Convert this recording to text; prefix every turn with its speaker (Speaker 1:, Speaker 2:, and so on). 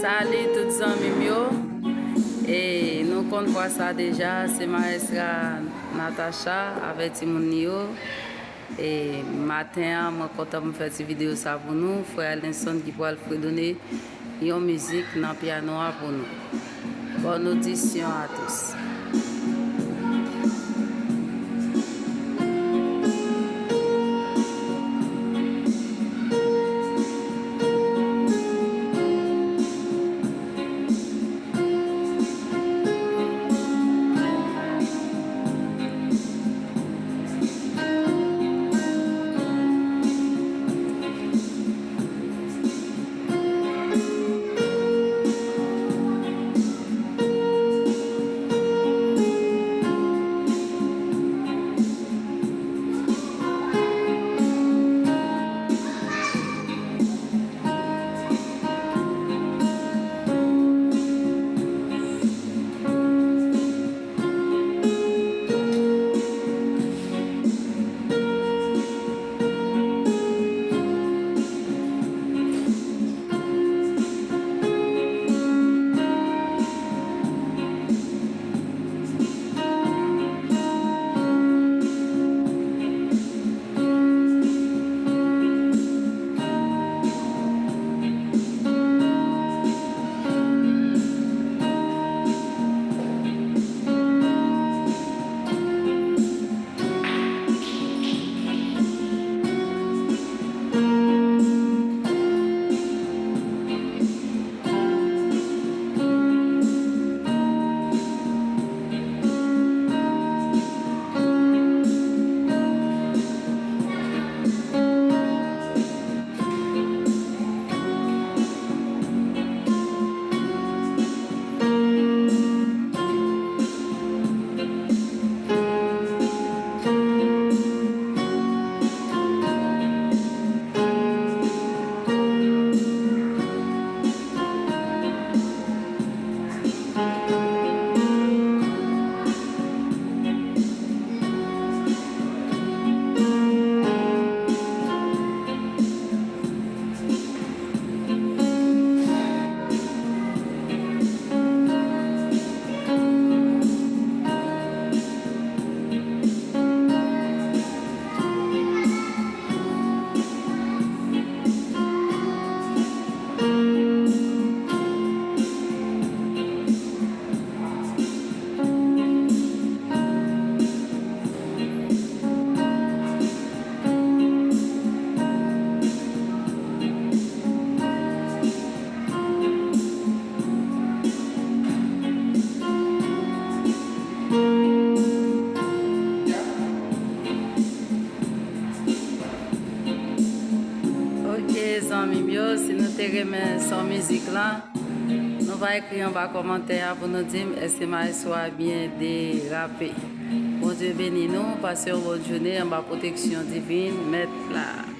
Speaker 1: Salut tous les amis et nous connaissons ça déjà, c'est maestra Natacha avec Timonio et matin moi content de faire cette vidéo ça pour nous frère Linson qui va le donner une musique dans le piano pour nous. Bonne audition à tous. Ok, amis, si nous te sans musique là, nous allons écrire en bas commentaire pour nous dire est-ce que ma soit bien dérapé. Bon Dieu bénis nous, passez une bonne journée en bas protection divine, mettre là.